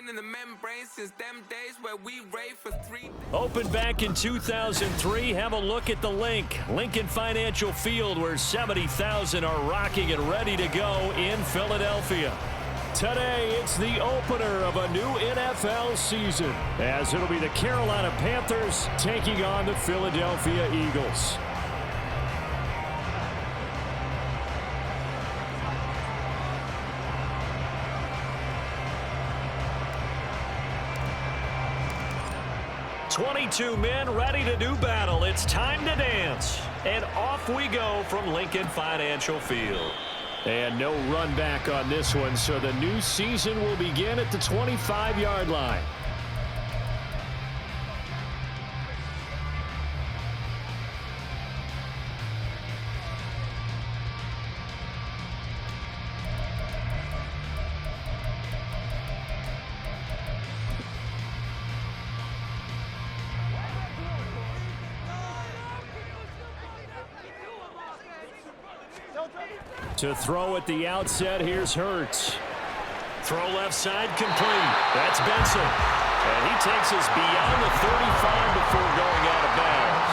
brain and the membrane since them days where we rave for 3 days. Opened back in 2003, have a look at the link. Lincoln Financial Field, where 70,000 are rocking and ready to go in Philadelphia. Today, it's the opener of a new NFL season, as it'll be the Carolina Panthers taking on the Philadelphia Eagles. "22 men ready to do battle. It's time to dance." And off we go from Lincoln Financial Field. And no run back on this one, so the new season will begin at the 25-yard line. To throw at the outset, here's Hurts. Throw left side, complete. That's Benson. And he takes us beyond the 35 before going out of bounds.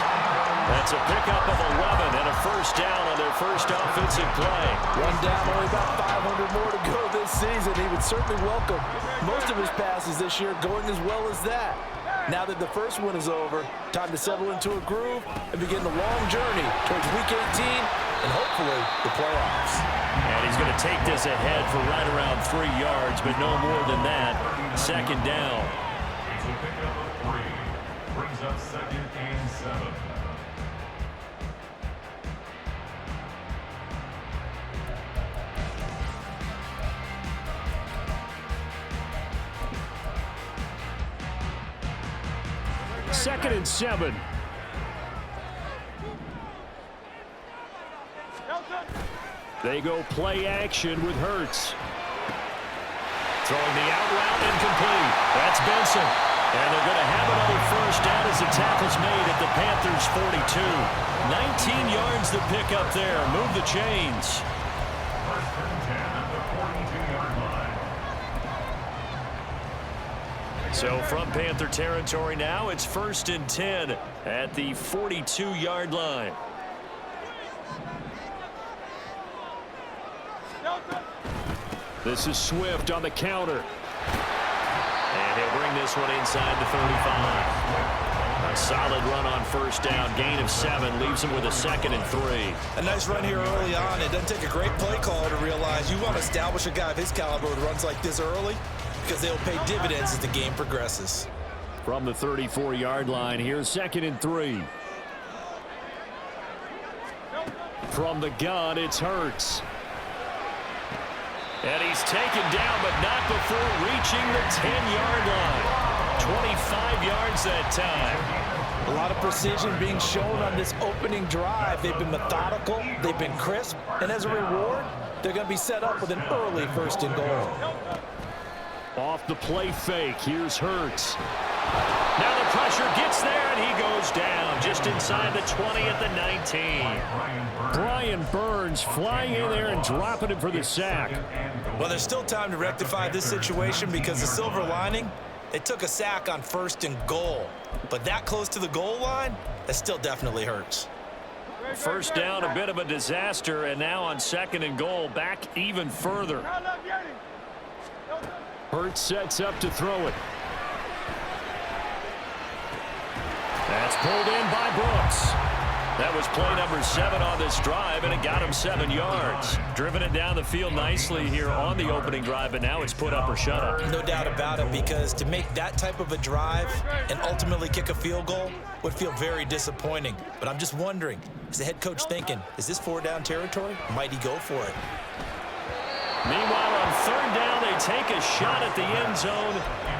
That's a pickup of 11 and a first down on their first offensive play. One down, only about 500 more to go this season. He would certainly welcome most of his passes this year going as well as that. Now that the first one is over, time to settle into a groove and begin the long journey towards Week 18 and hopefully the playoffs. And he's going to take this ahead for right around 3 yards, but no more than that. Second down. It's a pickup of 3. Brings up 2nd and 7. Second and 7. They go play action with Hurts. Throwing the out route incomplete. That's Benson. And they're going to have another first down as the tackle's made at the Panthers' 42. 19 yards to pick up there. Move the chains. First and 10 at the 42-yard line. So from Panther territory now, it's 1st and 10 at the 42-yard line. This is Swift on the counter. And he'll bring this one inside the 35. A solid run on first down. Gain of 7 leaves him with a 2nd and 3. A nice run here early on. It doesn't take a great play caller to realize you want to establish a guy of his caliber with runs like this early because they'll pay dividends as the game progresses. From the 34-yard line, here's 2nd and 3. From the gun, it's Hurts. And he's taken down, but not before reaching the 10-yard line. 25 yards that time. A lot of precision being shown on this opening drive. They've been methodical, they've been crisp, and as a reward, they're going to be set up with an early 1st and goal. Off the play fake, here's Hurts. Now the pressure gets there, and he goes down just inside the 20 at the 19. Brian Burns flying in there and dropping him for the sack. Well, there's still time to rectify this situation because the silver lining, they took a sack on 1st and goal. But that close to the goal line, that still definitely hurts. First down, a bit of a disaster, and now on 2nd and goal, back even further. Hurts sets up to throw it. That's pulled in by Brooks. That was play number 7 on this drive, and it got him 7 yards. Driven it down the field nicely here on the opening drive, but now it's put up or shut up. No doubt about it, because to make that type of a drive and ultimately kick a field goal would feel very disappointing. But I'm just wondering, is the head coach thinking, is this 4-down territory? Might he go for it? Meanwhile, on 3rd down, they take a shot at the end zone,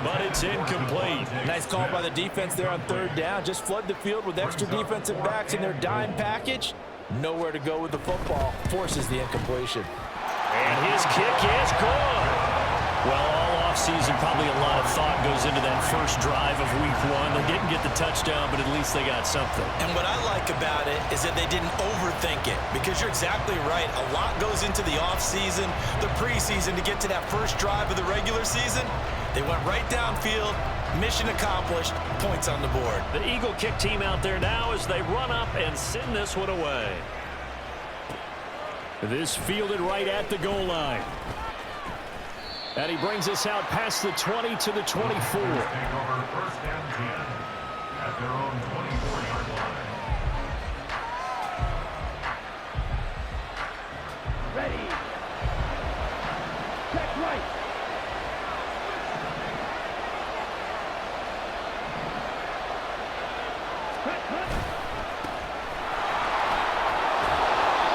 but it's incomplete. Nice call by the defense there on 3rd down. Just flood the field with extra defensive backs in their dime package. Nowhere to go with the football. Forces the incompletion. And his kick is good. Well, all offseason, probably a lot of thought goes into that first drive of Week 1. They didn't get the touchdown, but at least they got something. And what I like about it is that they didn't overthink it, because you're exactly right. A lot goes into the offseason, the preseason to get to that first drive of the regular season. They went right downfield, mission accomplished, points on the board. The Eagle kick team out there now as they run up and send this one away. This fielded right at the goal line. And he brings us out past the 20 to the 24. Take over first and 10 at their own 24-yard line. Ready. Check right.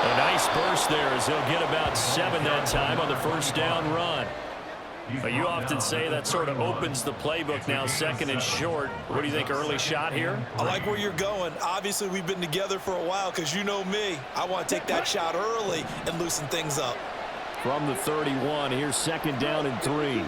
A nice burst there as they'll get about 7 that time on the first down run. You often say that sort of opens the playbook now, second and short. What do you think, early shot here? I like where you're going. Obviously, we've been together for a while because you know me. I want to take that shot early and loosen things up. From the 31, here's second down and 3.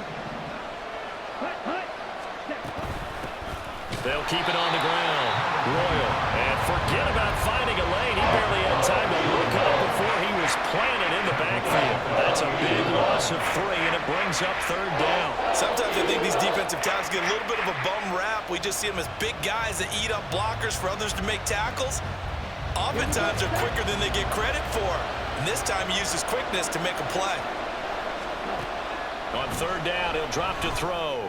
They'll keep it on the ground. Royal, and forget about finding a lane. He barely had time to look up before he was planted in the backfield. That's a big loss of 3, and it brings up third down. Sometimes I think these defensive tackles get a little bit of a bum rap. We just see them as big guys that eat up blockers for others to make tackles. Oftentimes they're quicker than they get credit for. And this time he uses quickness to make a play. On third down, he'll drop to throw.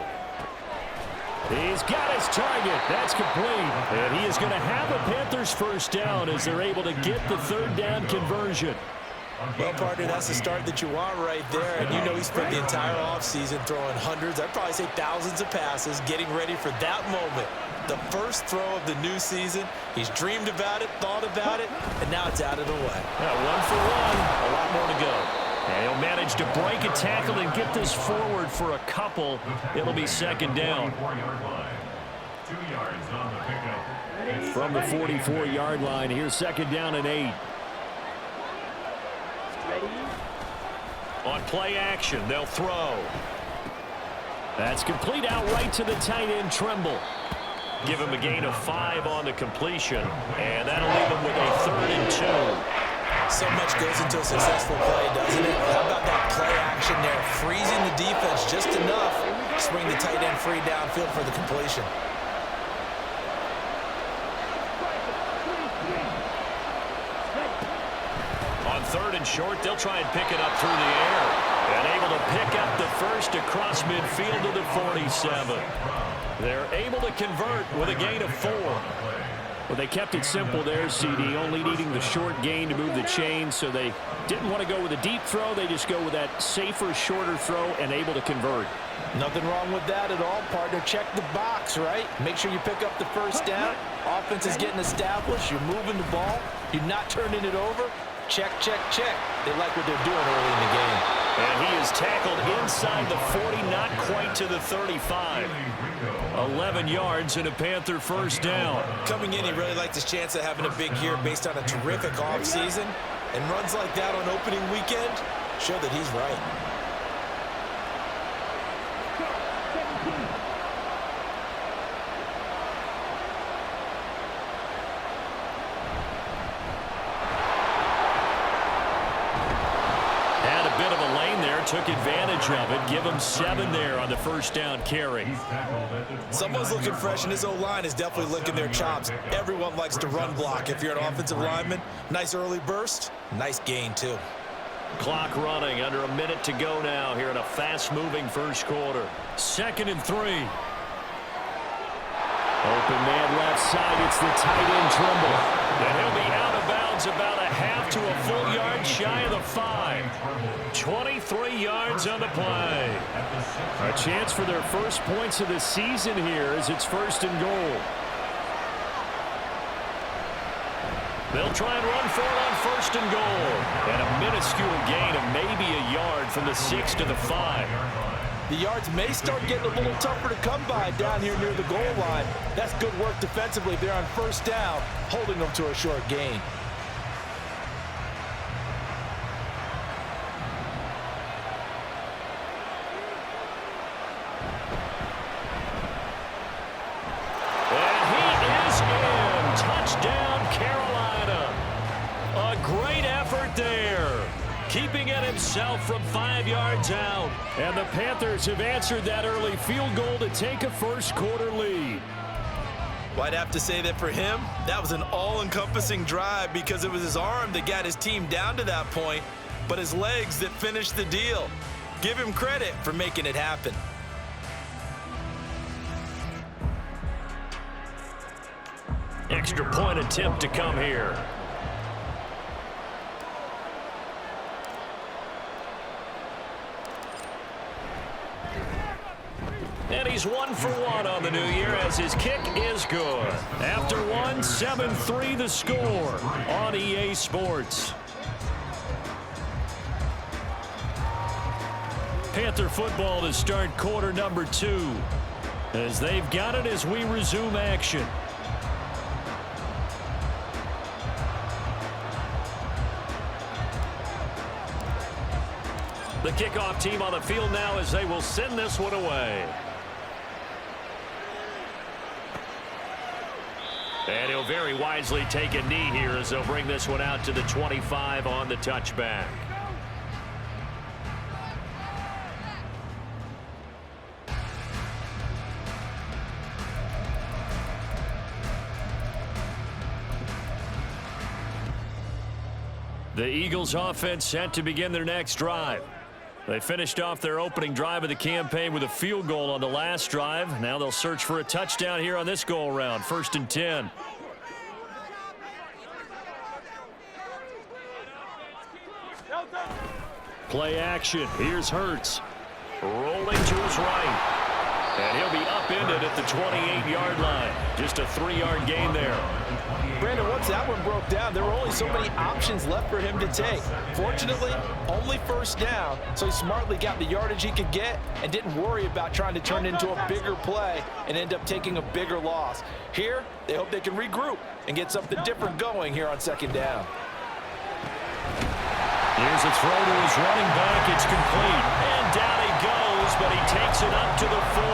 He's got his target. That's complete. And he is going to have a Panthers first down as they're able to get the third down conversion. Well, partner, that's the start that you want right there. And you know he spent the entire offseason throwing hundreds, I'd probably say thousands of passes, getting ready for that moment. The first throw of the new season. He's dreamed about it, thought about it, and now it's out of the way. Yeah, 1 for 1. A lot more to go. And he'll manage to break a tackle and get this forward for a couple. It'll be second down. 2 yards on the pickup. From the 44-yard line, here's second down and 8. On play action, they'll throw. That's complete out right to the tight end, Trimble. Give him a gain of 5 on the completion, and that'll leave him with a third and 2. So much goes into a successful play, doesn't it? How about that play action there? Freezing the defense just enough to swing the tight end free downfield for the completion. On third and short, they'll try and pick it up through the air. And able to pick up the first across midfield to the 47. They're able to convert with a gain of 4. Well, they kept it simple there, CD, only needing the short gain to move the chain, so they didn't want to go with a deep throw. They just go with that safer, shorter throw and able to convert. Nothing wrong with that at all, partner. Check the box, right? Make sure you pick up the first down. Offense is getting established. You're moving the ball. You're not turning it over. Check, check, check. They like what they're doing early in the game. And he is tackled inside the 40, not quite to the 35. 11 yards and a Panther first down. Coming in, he really liked his chance of having a big year based on a terrific offseason. And runs like that on opening weekend show that he's right. Took advantage of it. Give him 7 there on the first down carry. Someone's looking fresh, and his O-line is definitely licking their chops. Everyone likes to run block. If you're an offensive lineman, nice early burst, nice gain too. Clock running, under a minute to go now here in a fast-moving first quarter. Second and 3. Open man left side. It's the tight end, Trimble. And he'll be out of bounds about a half to a full yard shy of the 5. 23 yards on the play. A chance for their first points of the season here as it's first and goal. They'll try and run for it on first and goal. And a minuscule gain of maybe a yard from the 6 to the 5. The yards may start getting a little tougher to come by down here near the goal line. That's good work defensively. They're on first down, holding them to a short gain. And he is in. Touchdown, Carolina. A great effort there. keeping it himself from 5 yards out. And the Panthers have answered that early field goal to take a first-quarter lead. Well, I'd have to say that for him, that was an all-encompassing drive because it was his arm that got his team down to that point, but his legs that finished the deal. Give him credit for making it happen. Extra point attempt to come here. And he's 1 for 1 on the new year as his kick is good. After one, 7-3 the score on EA Sports. Panther football to start quarter number 2 as they've got it as we resume action. The kickoff team on the field now as they will send this one away. And he'll very wisely take a knee here as they'll bring this one out to the 25 on the touchback. The Eagles offense set to begin their next drive. They finished off their opening drive of the campaign with a field goal on the last drive. Now they'll search for a touchdown here on this go-around. 1st and 10. Play action. Here's Hurts. Rolling to his right. And he'll be upended at the 28-yard line. Just a 3-yard gain there. Brandon, once that one broke down, there were only so many options left for him to take. Fortunately, only first down, so he smartly got the yardage he could get and didn't worry about trying to turn it into a bigger play and end up taking a bigger loss. Here, they hope they can regroup and get something different going here on 2nd down. Here's a throw to his running back. It's complete. And down he goes, but he takes it up to the 40.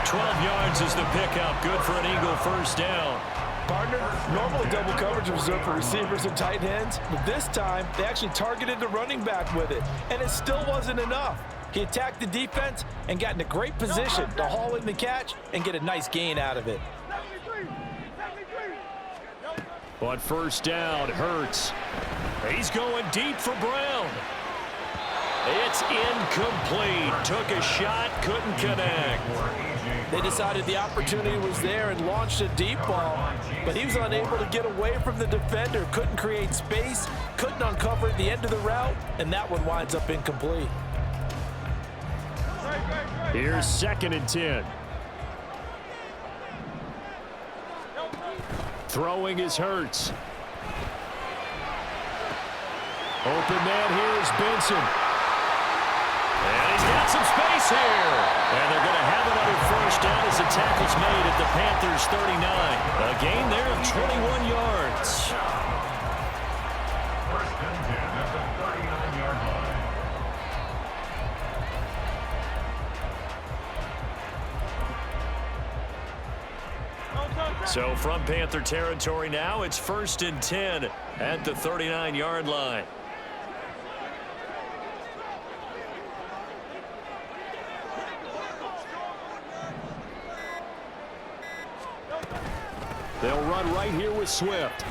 12 yards is the pickup. Good for an Eagle first down. Partner, normally double coverage is reserved for receivers and tight ends, but this time they actually targeted the running back with it, and it still wasn't enough. He attacked the defense and got in a great position to haul in the catch and get a nice gain out of it. On first down, Hurts. He's going deep for Brown. It's incomplete. Took a shot, couldn't connect. They decided the opportunity was there and launched a deep ball, but he was unable to get away from the defender, couldn't create space, couldn't uncover at the end of the route, and that one winds up incomplete. Here's 2nd and 10. Throwing is Hurts. Open man here is Benson. And he's got some space here. And they're going to have it under first down as the tackle's made at the Panthers' 39. A gain there of 21 yards. 1st and 10 at the 39-yard line. So from Panther territory now, it's 1st and 10 at the 39-yard line. They'll run right here with Swift.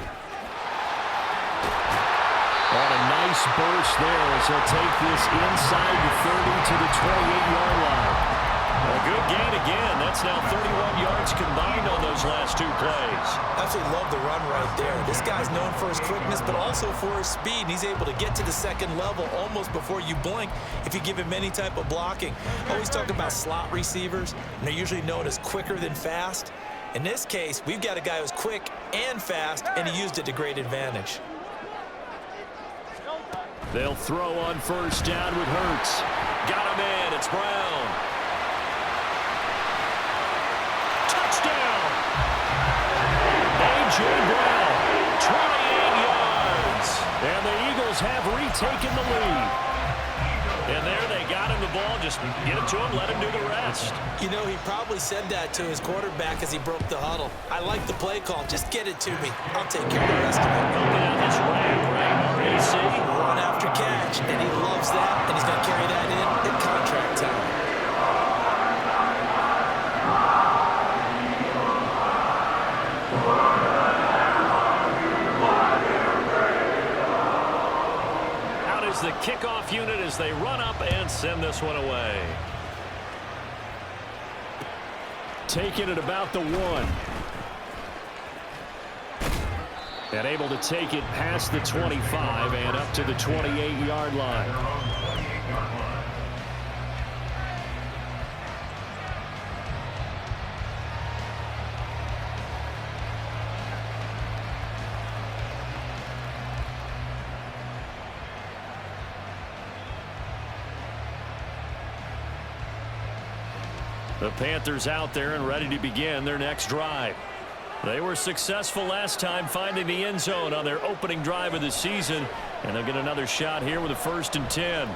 On a nice burst there as they'll take this inside the 30 to the 28-yard line. A good gain again. That's now 31 yards combined on those last 2 plays. Absolutely love the run right there. This guy's known for his quickness, but also for his speed. He's able to get to the 2nd level almost before you blink if you give him any type of blocking. Always talk about slot receivers, and they're usually known as quicker than fast. In this case, we've got a guy who's quick and fast, and he used it to great advantage. They'll throw on first down with Hurts. Got him in. It's Brown. Touchdown! A.J. Brown, 28 yards. And the Eagles have retaken the lead. And there they they got him the ball. Just get it to him, let him do the rest. You know, he probably said that to his quarterback as he broke the huddle. I like the play call. Just get it to me. I'll take care of the rest of it. Helping out his RAC. Run after catch, and he loves that, and he's going to carry that in contract time. Out is the kickoff unit as they run up and send this one away. Taking it about the 1. And able to take it past the 25 and up to the 28-yard line. The Panthers out there and ready to begin their next drive. They were successful last time finding the end zone on their opening drive of the season, and they'll get another shot here with a 1st and 10.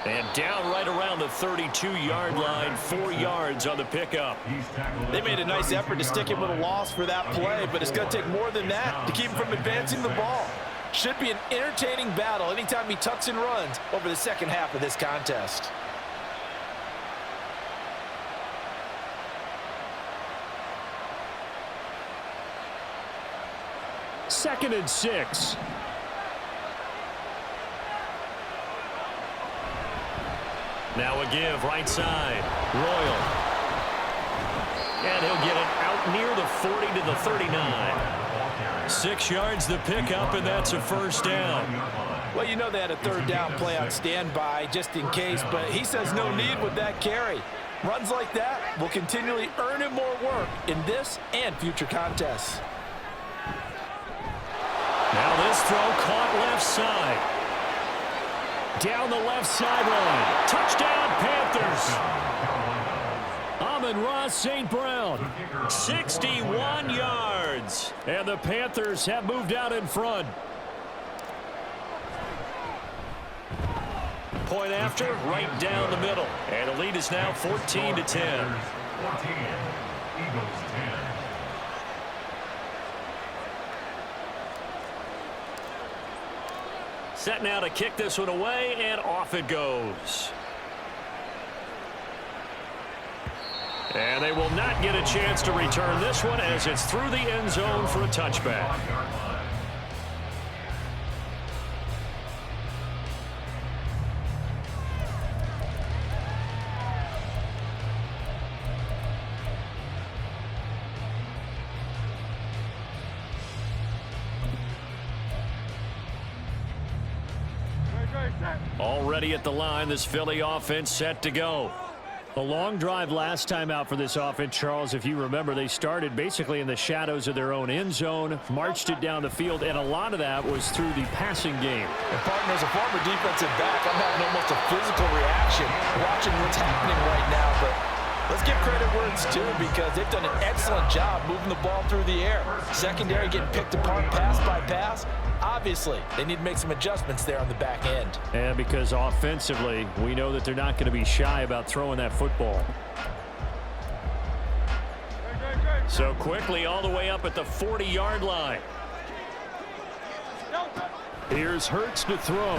And down right around the 32-yard line, 4 yards on the pickup. They made a nice effort to stick him with a loss for that play, but it's going to take more than that to keep him from advancing the ball. Should be an entertaining battle anytime he tucks and runs over the second half of this contest. Second and 6. Now a give right side. Royal. And he'll get it out near the 40 to the 39. 6 yards the pickup, and that's a 1st down. Well, you know they had a 3rd down play on standby just in case, but he says no need with that carry. Runs like that will continually earn him more work in this and future contests. Now this throw caught left side. Down the left sideline. Touchdown, Panthers. Amon-Ra St. Brown. 61 yards. And the Panthers have moved out in front. Point after, right down the middle. And the lead is now 14 to 10. 14, Eagles 10. Set now to kick this one away, and off it goes. And they will not get a chance to return this one as it's through the end zone for a touchback. Already at the line, this Philly offense set to go. A long drive last time out for this offense, Charles. If you remember, they started basically in the shadows of their own end zone, marched it down the field, and a lot of that was through the passing game. And partner, as a former defensive back, I'm having almost a physical reaction watching what's happening right now. But let's give credit where it's due because they've done an excellent job moving the ball through the air. Secondary getting picked apart pass by pass. Obviously, they need to make some adjustments there on the back end. And because offensively, we know that they're not going to be shy about throwing that football. So quickly all the way up at the 40-yard line. Here's Hurts to throw.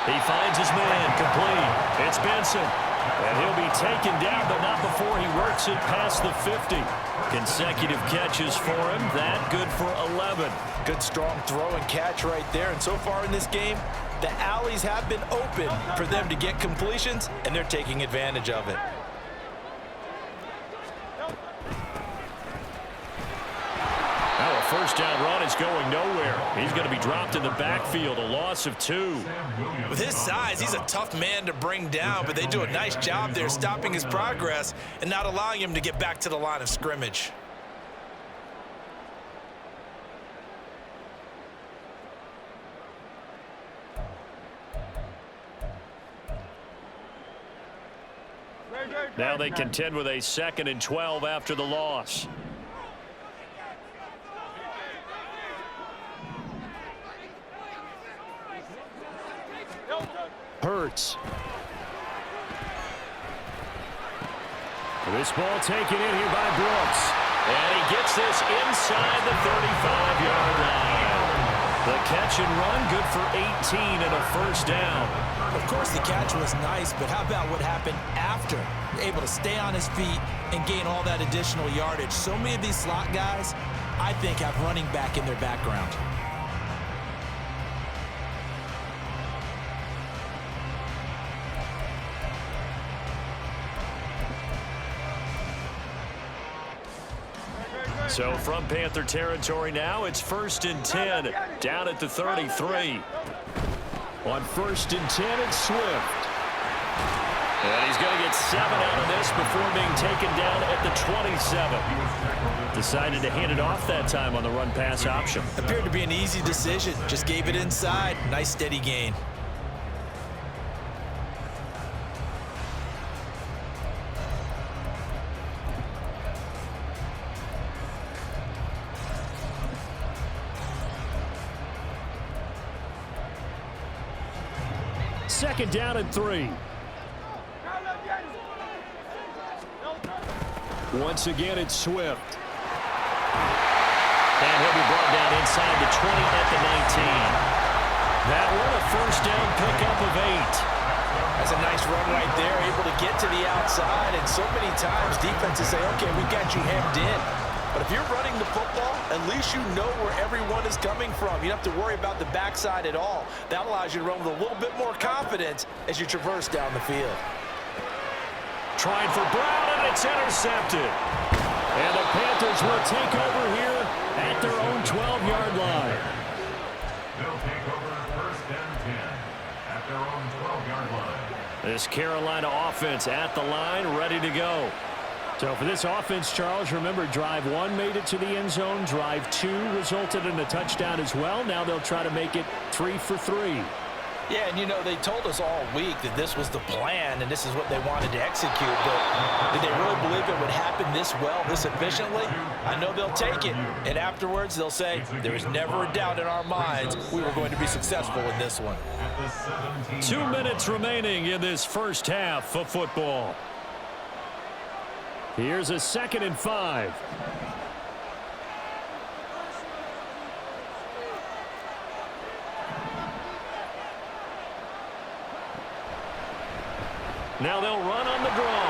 He finds his man complete. It's Benson. And he'll be taken down, but not before he works it past the 50. Consecutive catches for him. That good for 11. Good strong throw and catch right there. And so far in this game, the alleys have been open for them to get completions, and they're taking advantage of it. Now a first down run is going nowhere. He's going to be dropped in the backfield, a loss of 2. With his size, he's a tough man to bring down, but they do a nice job there stopping his progress and not allowing him to get back to the line of scrimmage. Now they contend with a 2nd and 12 after the loss. Hurts. This ball taken in here by Brooks. And he gets this inside the 35-yard line. The catch and run, good for 18 and a first down. Of course, the catch was nice, but how about what happened after? Able to stay on his feet and gain all that additional yardage. So many of these slot guys, I think, have running back in their background. So from Panther territory now, it's 1st and 10, down at the 33. On 1st and 10, it's Swift. And he's going to get 7 out of this before being taken down at the 27. Decided to hand it off that time on the run-pass option. Appeared to be an easy decision. Just gave it inside. Nice steady gain. Second down and 3. Once again, it's Swift. And he'll be brought down inside the 20 at the 19. That one, a first down pickup of 8. That's a nice run right there, able to get to the outside. And so many times defenses say, okay, we got you hemmed in. But if you're running the football, at least you know where everyone is coming from. You don't have to worry about the backside at all. That allows you to run with a little bit more confidence as you traverse down the field. Trying for Brown, and it's intercepted. And the Panthers will take over here at their own 12-yard line. They'll take over 1st and 10 at their own 12-yard line. This Carolina offense at the line, ready to go. So for this offense, Charles, remember, drive 1 made it to the end zone. Drive 2 resulted in a touchdown as well. Now they'll try to make it 3 for 3. Yeah, and you know, they told us all week that this was the plan and this is what they wanted to execute, but did they really believe it would happen this well, this efficiently? I know they'll take it, and afterwards they'll say, there was never a doubt in our minds we were going to be successful in this one. 2 minutes remaining in this first half of football. Here's a 2nd and 5. Now they'll run on the draw.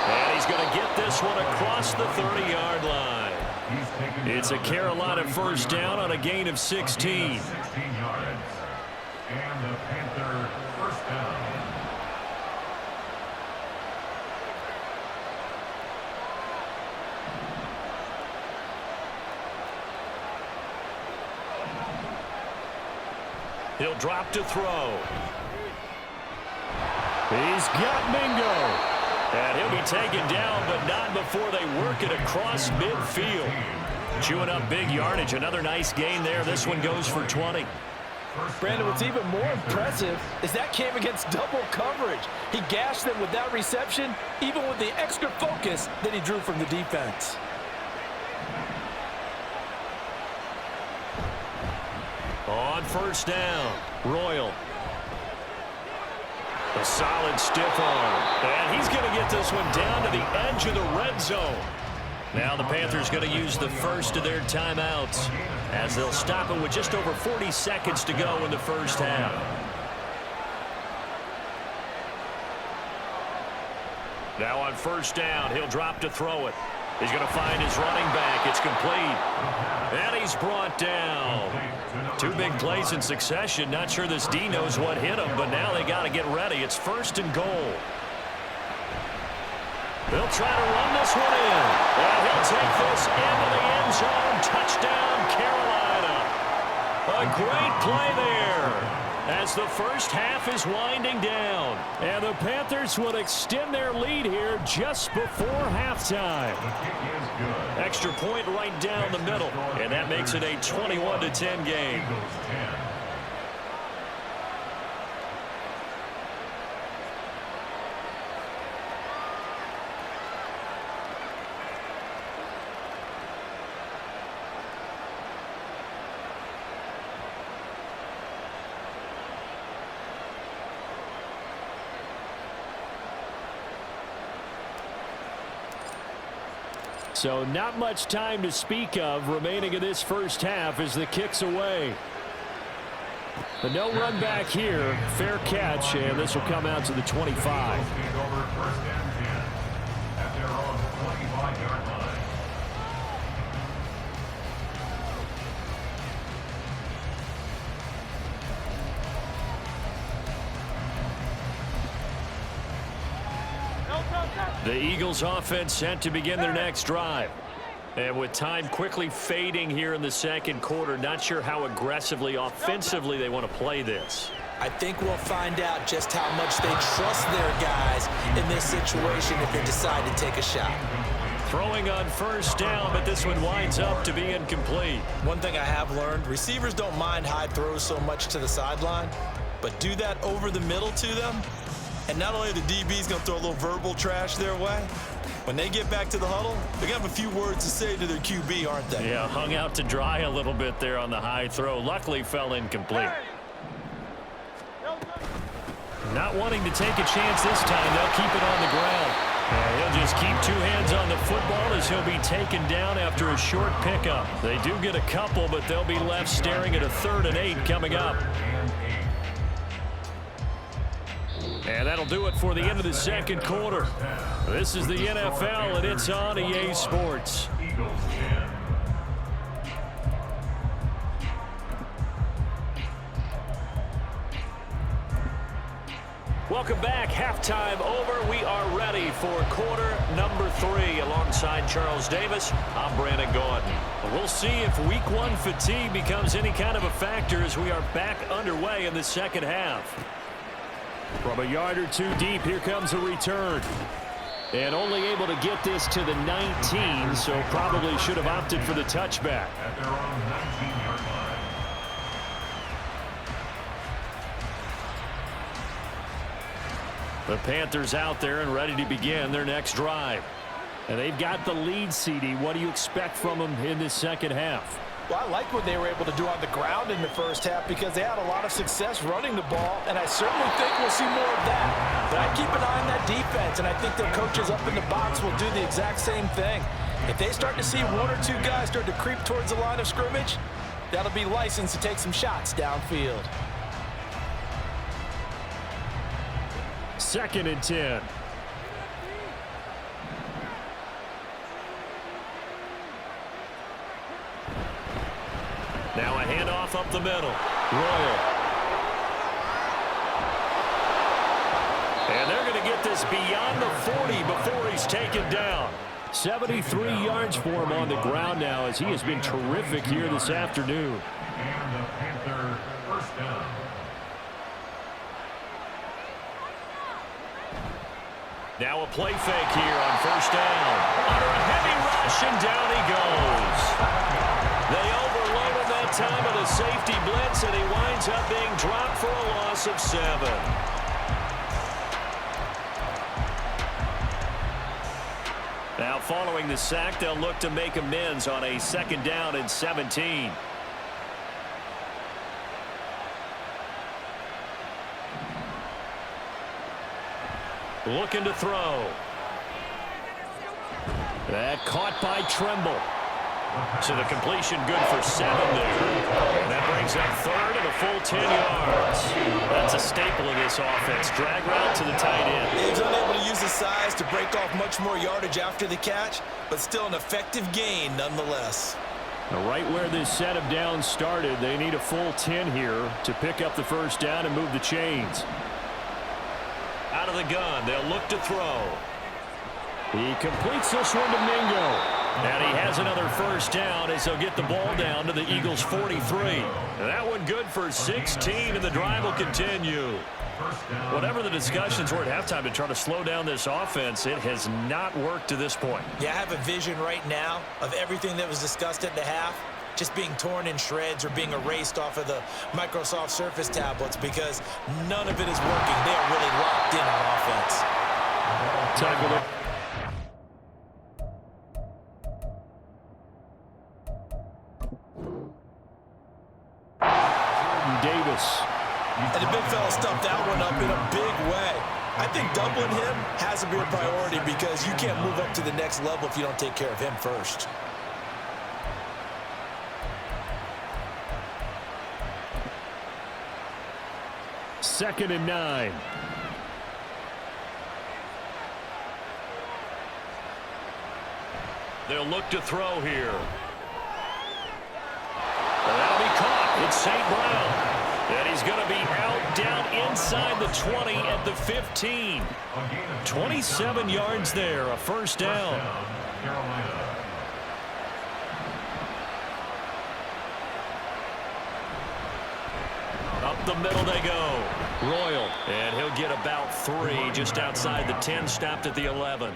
And he's going to get this one across the 30-yard line. It's a Carolina first down on a gain of 16. 16 yards. And the Panther first down. He'll drop to throw. He's got Mingo. And he'll be taken down, but not before they work it across midfield. Chewing up big yardage. Another nice gain there. This one goes for 20. Brandon, what's even more impressive is that came against double coverage. He gashed them with that reception, even with the extra focus that he drew from the defense. On first down, Royal. A solid stiff arm. And he's going to get this one down to the edge of the red zone. Now the Panthers going to use the first of their timeouts as they'll stop it with just over 40 seconds to go in the first half. Now on first down, he'll drop to throw it. He's going to find his running back. It's complete. And he's brought down. 2 big plays in succession. Not sure this D knows what hit him, but now they got to get ready. It's 1st and goal. They'll try to run this one in. And he'll take this into the end zone. Touchdown, Carolina. A great play there as the first half is winding down. And the Panthers will extend their lead here just before halftime. Extra point right down the middle. And that makes it a 21-10 game. So not much time to speak of remaining in this first half as the kick's away. But no run back here. Fair catch, and this will come out to the 25. The Eagles offense set to begin their next drive. And with time quickly fading here in the second quarter, not sure how aggressively, offensively they want to play this. I think we'll find out just how much they trust their guys in this situation if they decide to take a shot. Throwing on first down, but this one winds up to be incomplete. One thing I have learned, receivers don't mind high throws so much to the sideline, but do that over the middle to them, and not only are the DBs going to throw a little verbal trash their way, when they get back to the huddle, they're going to have a few words to say to their QB, aren't they? Yeah, hung out to dry a little bit there on the high throw. Luckily fell incomplete. Not wanting to take a chance this time, they'll keep it on the ground. And he'll just keep two hands on the football as he'll be taken down after a short pickup. They do get a couple, but they'll be left staring at a 3rd and 8 coming up. And that'll do it for the end of the second quarter. This is the NFL, and it's on EA Sports. Welcome back. Halftime over. We are ready for quarter number 3. Alongside Charles Davis, I'm Brandon Gordon. We'll see if week 1 fatigue becomes any kind of a factor as we are back underway in the second half. From a yard or two deep, here comes a return. And only able to get this to the 19, so probably should have opted for the touchback. At their own 19-yard line. The Panthers out there and ready to begin their next drive. And they've got the lead, CD. What do you expect from them in this second half? Well, I like what they were able to do on the ground in the first half because they had a lot of success running the ball, and I certainly think we'll see more of that. But I keep an eye on that defense, and I think their coaches up in the box will do the exact same thing. If they start to see 1 or 2 guys start to creep towards the line of scrimmage, that'll be licensed to take some shots downfield. 2nd and 10. Now a handoff up the middle. Royal. And they're going to get this beyond the 40 before he's taken down. 73 yards for him on the ground now as he has been terrific here this afternoon. And the Panther first down. Now a play fake here on first down. Under a heavy rush, and down he goes. They overload him that time with a safety blitz, and he winds up being dropped for a loss of 7. Now following the sack, they'll look to make amends on a 2nd down and 17. Looking to throw. That caught by Tremble. So the completion good for 7 there. And that brings up 3rd and a full 10 yards. That's a staple of this offense. Drag route to the tight end. He was unable to use his size to break off much more yardage after the catch, but still an effective gain nonetheless. Now right where this set of downs started, they need a full 10 here to pick up the first down and move the chains. Out of the gun, they'll look to throw. He completes this one to Mingo. And he has another first down as they'll get the ball down to the Eagles' 43. And that one good for 16, and the drive will continue. Whatever the discussions were at halftime to try to slow down this offense, it has not worked to this point. Yeah, I have a vision right now of everything that was discussed at the half just being torn in shreds or being erased off of the Microsoft Surface tablets because none of it is working. They are really locked in on offense. Time for the Davis. And the big fella stuffed that one up in a big way. I think doubling him has to be a priority because you can't move up to the next level if you don't take care of him first. Second and 9. They'll look to throw here. Well, that'll be caught. It's St. Brown. And he's going to be out down inside the 20 at the 15. 27 yards there, a first down. Up the middle they go. Royal, and he'll get about 3 just outside the 10, stopped at the 11.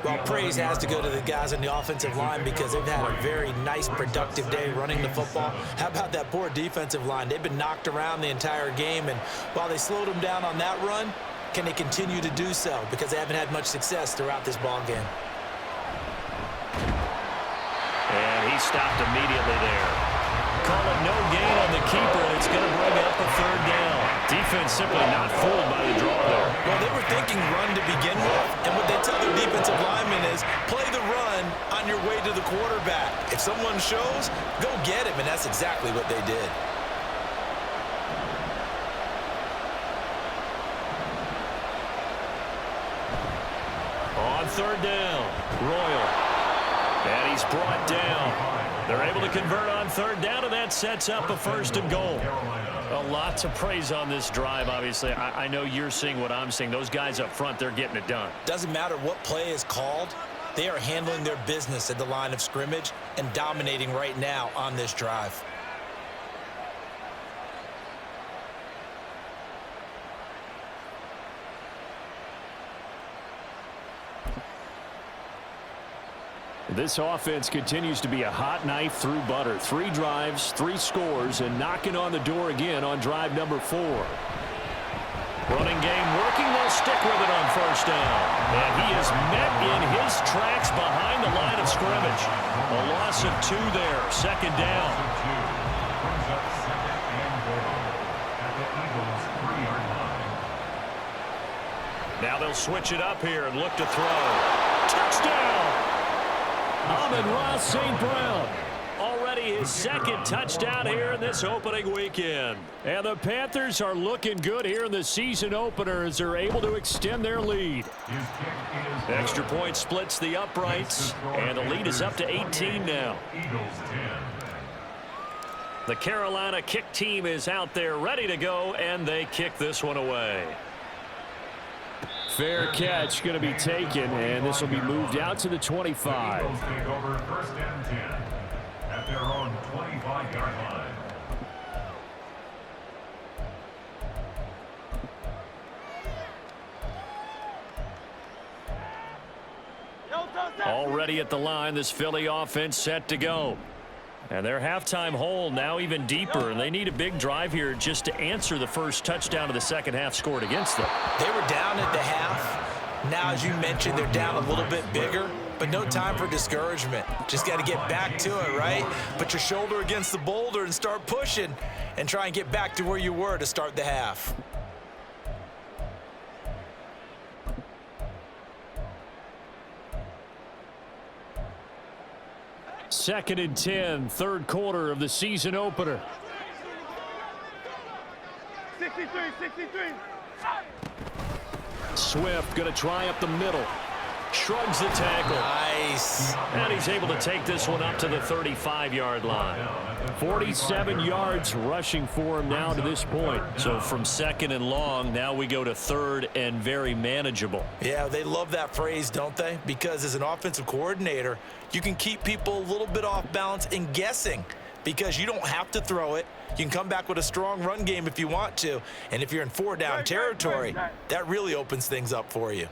Well, praise has to go to the guys on the offensive line because they've had a very nice, productive day running the football. How about that poor defensive line? They've been knocked around the entire game, and while they slowed them down on that run, can they continue to do so? Because they haven't had much success throughout this ball game. And he stopped immediately there. Call it no gain on the keeper, and it's going to bring up a third down. Defense simply not fooled by the draw there. Well, they were thinking run to begin with, and what they tell their defensive linemen is play the run on your way to the quarterback. If someone shows, go get him, and that's exactly what they did. On third down, Royal. And he's brought down. They're able to convert on third down, and that sets up a first and goal. A lot to praise on this drive, obviously. I know you're seeing what I'm seeing. Those guys up front, they're getting it done. Doesn't matter what play is called. They are handling their business at the line of scrimmage and dominating right now on this drive. This offense continues to be a hot knife through butter. 3 drives, 3 scores, and knocking on the door again on drive number 4. Running game working. They'll stick with it on first down. And he is met in his tracks behind the line of scrimmage. A loss of 2 there. Second down. Now they'll switch it up here and look to throw. Touchdown! Amon-Ra St. Brown. Already his second touchdown here in this opening weekend. And the Panthers are looking good here in the season opener as they're able to extend their lead. Extra point splits the uprights, and the lead is up to 18 now. The Carolina kick team is out there ready to go, and they kick this one away. Fair catch going to be taken, and this will be moved out to the 25. Eagles take over first and 10 at their own 25-yard line. Already at the line, this Philly offense set to go. And their halftime hole now even deeper, and they need a big drive here just to answer the first touchdown of the second half scored against them. They were down at the half. Now, as you mentioned, they're down a little bit bigger, but no time for discouragement. Just got to get back to it, right? Put your shoulder against the boulder and start pushing and try and get back to where you were to start the half. Second and 10, third quarter of the season opener. 63. Swift going to try up the middle. Shrugs the tackle. Nice. And he's able to take this one up to the 35-yard line. 47 yards rushing for him now to this point. So from second and long, now we go to third and very manageable. Yeah, they love that phrase, don't they? Because as an offensive coordinator, you can keep people a little bit off balance and guessing because you don't have to throw it. You can come back with a strong run game if you want to. And if you're in 4-down territory, that really opens things up for you.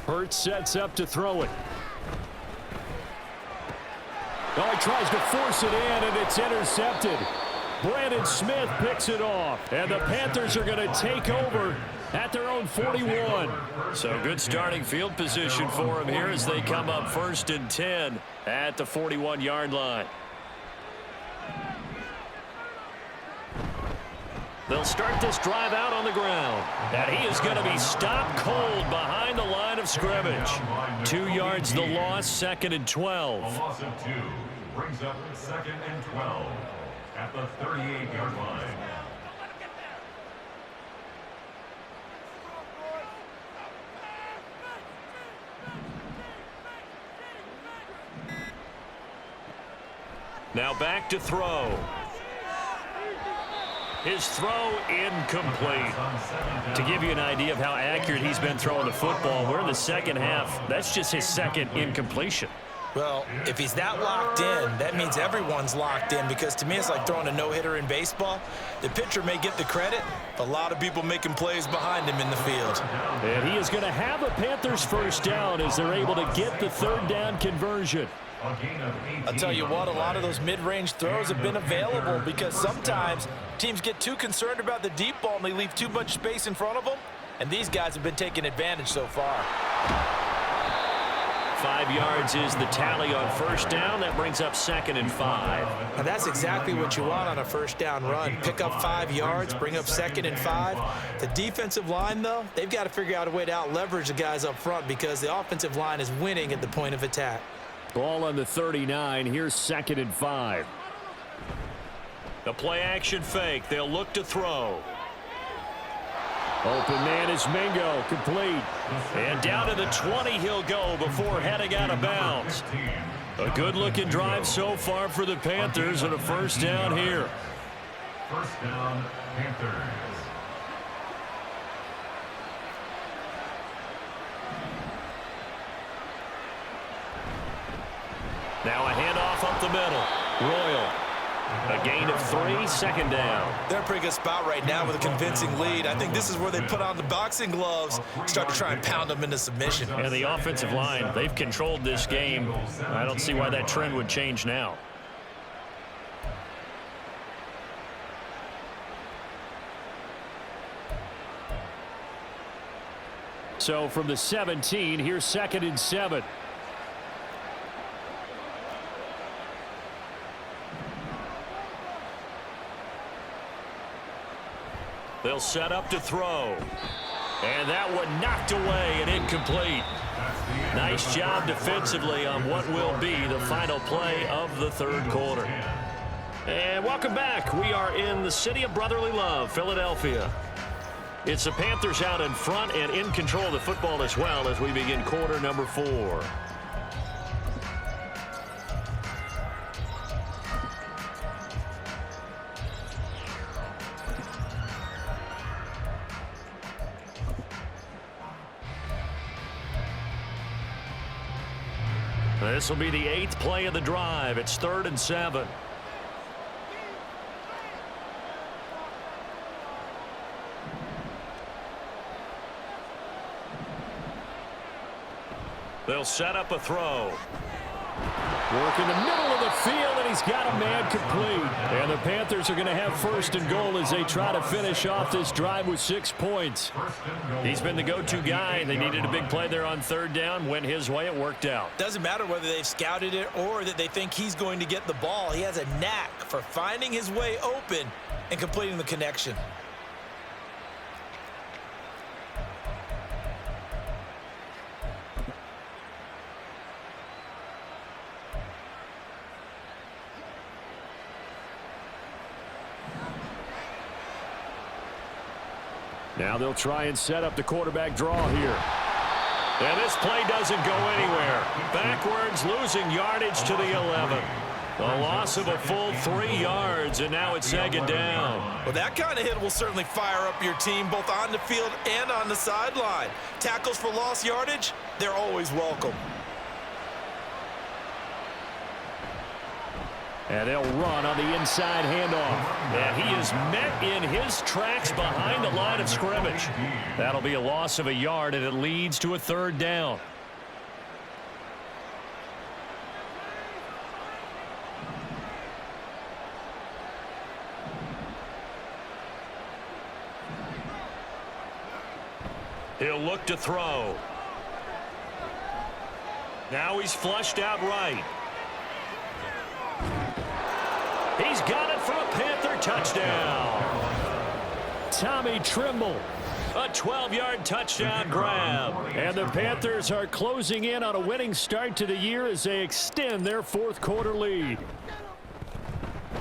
Hurts sets up to throw it. Oh, he tries to force it in, and it's intercepted. Brandon Smith picks it off, and the Panthers are going to take over at their own 41. So good starting field position for them here as they come up first and 10 at the 41-yard line. They'll start this drive out on the ground. And he is going to be stopped cold behind the line of scrimmage. 2 yards the loss, 2nd and 12. A loss of 2 brings up 2nd and 12 at the 38-yard line. Now back to throw. His throw incomplete. To give you an idea of how accurate he's been throwing the football, we're in the second half. That's just his 2nd incompletion. Well, if he's that locked in, that means everyone's locked in, because to me it's like throwing a no-hitter in baseball. The pitcher may get the credit, but a lot of people making plays behind him in the field. And he is going to have a Panthers first down as they're able to get the 3rd down conversion. I'll tell you what, a lot of those mid-range throws have been available because sometimes teams get too concerned about the deep ball and they leave too much space in front of them, and these guys have been taking advantage so far. 5 yards is the tally on first down. That brings up 2nd and 5. Now that's exactly what you want on a first down run. Pick up 5 yards, bring up 2nd and 5. The defensive line, though, they've got to figure out a way to out-leverage the guys up front because the offensive line is winning at the point of attack. Ball on the 39. Here's 2nd and 5. The play action fake. They'll look to throw. Open man is Mingo, complete. And down to the 20 he'll go before heading out of bounds. A good-looking drive so far for the Panthers and a first down here. First down, Panthers. Now a handoff up the middle. Royal. A gain of 3, 2nd down. They're in a pretty good spot right now with a convincing lead. I think this is where they put on the boxing gloves, start to try and pound them into submission. And the offensive line, they've controlled this game. I don't see why that trend would change now. So from the 17, here's 2nd and 7. They'll set up to throw. And that one knocked away and incomplete. Nice job defensively on what will be the final play of the 3rd quarter. And welcome back. We are in the city of brotherly love, Philadelphia. It's the Panthers out in front and in control of the football as well as we begin quarter number 4. This will be the 8th play of the drive. It's 3rd and 7. They'll set up a throw. Work in the middle of the field, and he's got a man complete. And the Panthers are going to have 1st and goal as they try to finish off this drive with 6 points. He's been the go-to guy. They needed a big play there on 3rd down. Went his way. It worked out. Doesn't matter whether they've scouted it or that they think he's going to get the ball. He has a knack for finding his way open and completing the connection. Now they'll try and set up the quarterback draw here. And this play doesn't go anywhere. Backwards, losing yardage to the 11. A loss of a full 3 yards, and now it's 2nd down. Well, that kind of hit will certainly fire up your team both on the field and on the sideline. Tackles for lost yardage, they're always welcome. And they'll run on the inside handoff. And he is met in his tracks behind the line of scrimmage. That'll be a loss of a yard, and it leads to a 3rd down. He'll look to throw. Now he's flushed out right. He's got it for a Panther touchdown. Tommy Trimble. A 12-yard touchdown grab. And the Panthers are closing in on a winning start to the year as they extend their fourth-quarter lead.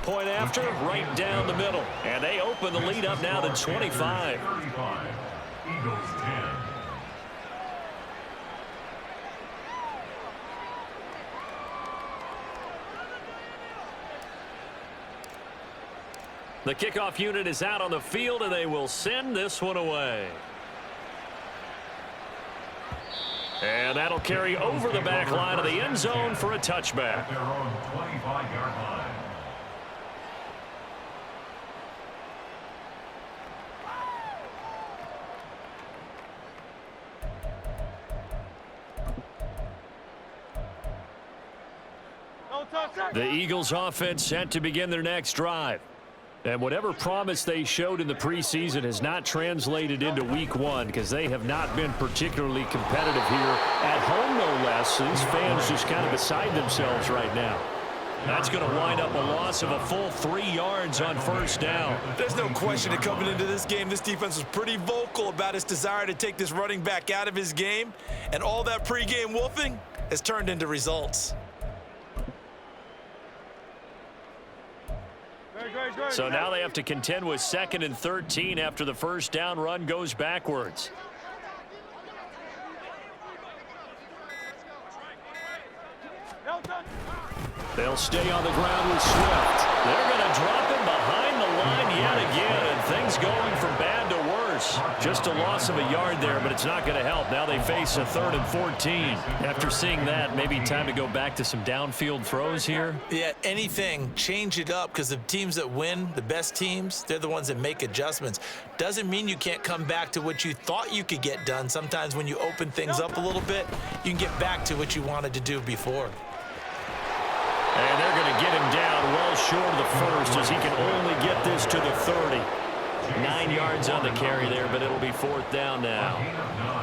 Point after, right down the middle. And they open the lead up now to 25. Eagles 10. The kickoff unit is out on the field, and they will send this one away. And that'll carry over the back line of the end zone for a touchback. At their own 25-yard line. The Eagles offense set to begin their next drive. And whatever promise they showed in the preseason has not translated into week one because they have not been particularly competitive here at home, no less. These fans just kind of beside themselves right now. That's going to wind up a loss of a full 3 yards on first down. There's no question that coming into this game, this defense was pretty vocal about its desire to take this running back out of his game. And all that pregame wolfing has turned into results. So now they have to contend with 2nd and 13 after the first down run goes backwards. They'll stay on the ground with Swift. They're going to drop him behind the line yet again, and things going from bad to worse. Just a loss of a yard there, but it's not going to help. Now they face a 3rd and 14. After seeing that, maybe time to go back to some downfield throws here. Yeah, anything, change it up, because the teams that win, the best teams, they're the ones that make adjustments. Doesn't mean you can't come back to what you thought you could get done. Sometimes when you open things up a little bit, you can get back to what you wanted to do before. And they're going to get him down well short of the first as he can only get this to the 30. 9 yards on the carry there, but it'll be 4th down now.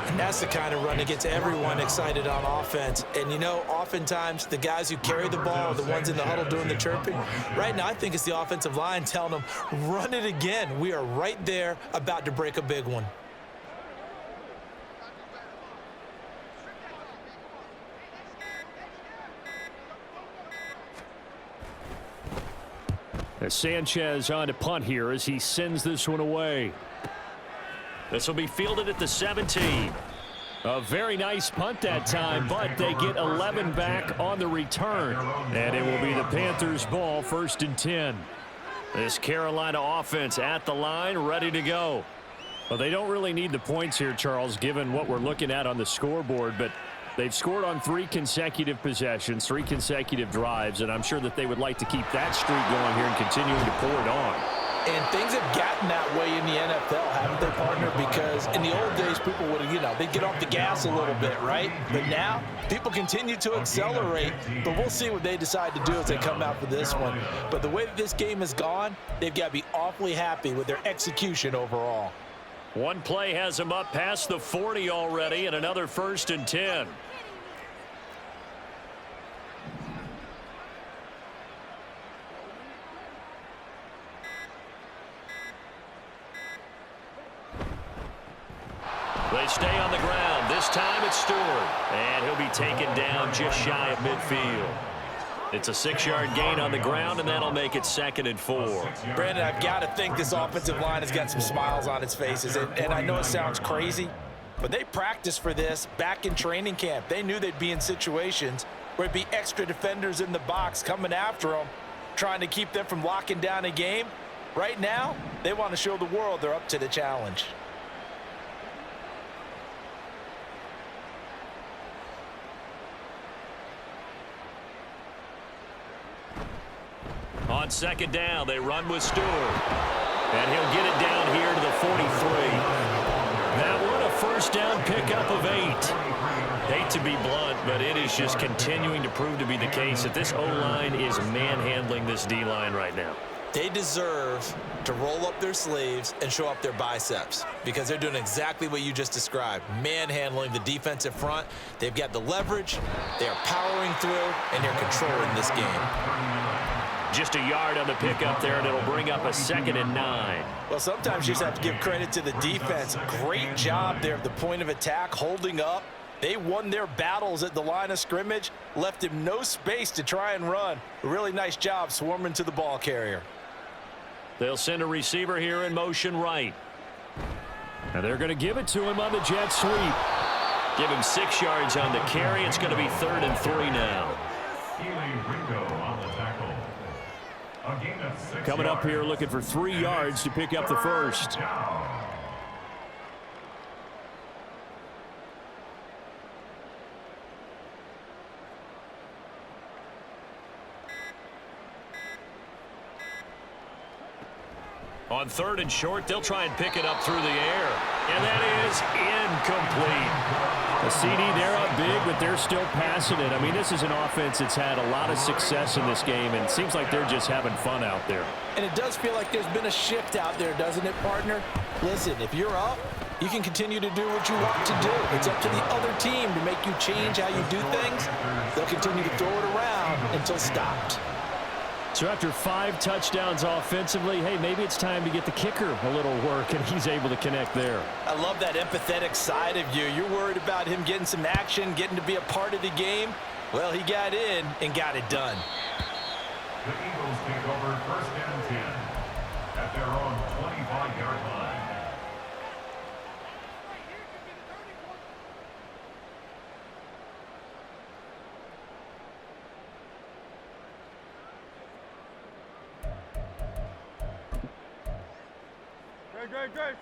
And that's the kind of run that gets everyone excited on offense. And, you know, oftentimes the guys who carry the ball are the ones in the huddle doing the chirping. Right now, I think it's the offensive line telling them, run it again. We are right there about to break a big one. Sanchez on to punt here as he sends this one away. This will be fielded at the 17. A very nice punt that time, but they get 11 back on the return. And it will be the Panthers' ball, 1st and 10. This Carolina offense at the line, ready to go. Well, they don't really need the points here, Charles, given what we're looking at on the scoreboard, but they've scored on 3 consecutive possessions, 3 consecutive drives, and I'm sure that they would like to keep that streak going here and continuing to pour it on. And things have gotten that way in the NFL, haven't they, partner? Because in the old days, people would, they'd get off the gas a little bit, right? But now, people continue to accelerate, but we'll see what they decide to do as they come out for this one. But the way that this game has gone, they've got to be awfully happy with their execution overall. One play has them up past the 40 already, and another 1st and 10. They stay on the ground. This time it's Stewart. And he'll be taken down just shy of midfield. It's a 6-yard gain on the ground, and that'll make it 2nd and 4. Brandon, I've got to think this offensive line has got some smiles on its faces. And I know it sounds crazy, but they practiced for this back in training camp. They knew they'd be in situations where it'd be extra defenders in the box coming after them, trying to keep them from locking down a game. Right now, they want to show the world they're up to the challenge. On 2nd down, they run with Stewart. And he'll get it down here to the 43. That one a 1st down pickup of 8. Hate to be blunt, but it is just continuing to prove to be the case that this O-line is manhandling this D-line right now. They deserve to roll up their sleeves and show up their biceps because they're doing exactly what you just described, manhandling the defensive front. They've got the leverage, they are powering through, and they're controlling this game. Just a yard on the pickup there, and it'll bring up a 2nd and 9. Well, sometimes you just have to give credit to the defense. Great job there at the point of attack, holding up. They won their battles at the line of scrimmage, left him no space to try and run. A really nice job swarming to the ball carrier. They'll send a receiver here in motion right. And they're going to give it to him on the jet sweep. Give him 6 yards on the carry. It's going to be 3rd and 3 now. Coming up here looking for 3 yards to pick up the first. On 3rd and short, they'll try and pick it up through the air. And that is incomplete. A CD, they're up big, but they're still passing it. I mean, this is an offense that's had a lot of success in this game, and it seems like they're just having fun out there. And it does feel like there's been a shift out there, doesn't it, partner? Listen, if you're up, you can continue to do what you want to do. It's up to the other team to make you change how you do things. They'll continue to throw it around until stopped. So after 5 touchdowns offensively, hey, maybe it's time to get the kicker a little work, and he's able to connect there. I love that empathetic side of you. You're worried about him getting some action, getting to be a part of the game. Well, he got in and got it done. The Eagles take over 1st and 10 at their own 25-yard line.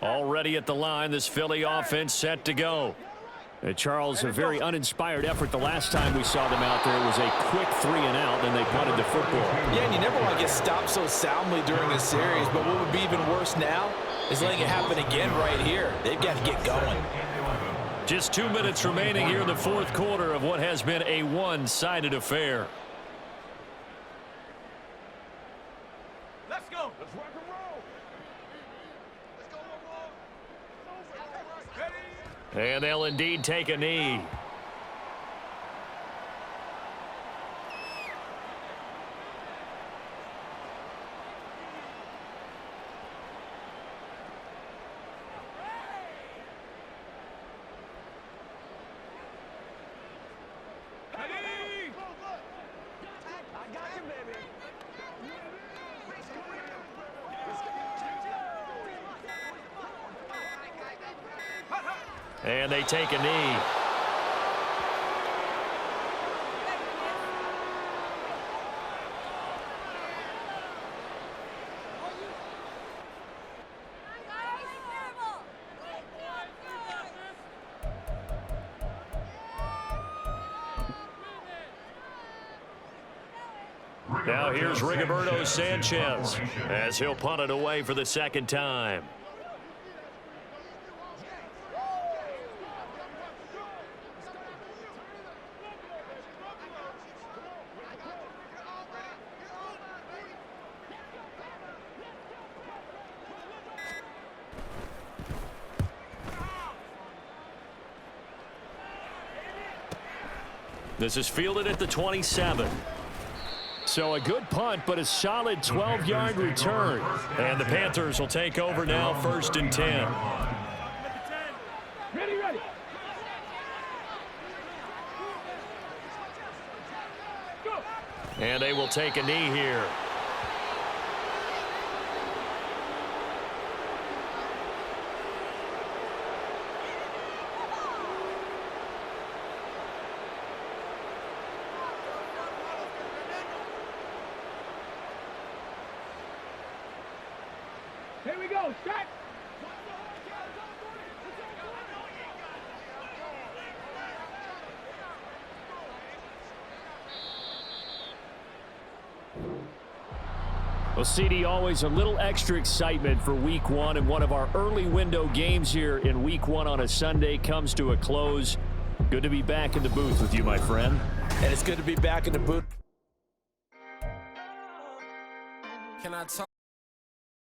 Already at the line, this Philly offense set to go. Charles, a very uninspired effort the last time we saw them out there. It was a quick 3 and out, and they punted the football. Yeah, and you never want to get stopped so soundly during a series, but what would be even worse now is letting it happen again right here. They've got to get going. Just 2 minutes remaining here in the 4th quarter of what has been a one-sided affair. Let's go. Let's rock and roll. And they'll indeed take a knee. And they take a knee. Now here's Rigoberto Sanchez as he'll punt it away for the 2nd time. This is fielded at the 27. So a good punt, but a solid 12-yard return. And the Panthers will take over now, 1st and 10. Ready, ready. And they will take a knee here. Here we go. Strike. Well, CD, always a little extra excitement for Week 1, and one of our early window games here in Week 1 on a Sunday comes to a close. Good to be back in the booth with you, my friend. And it's good to be back in the booth. Can I talk?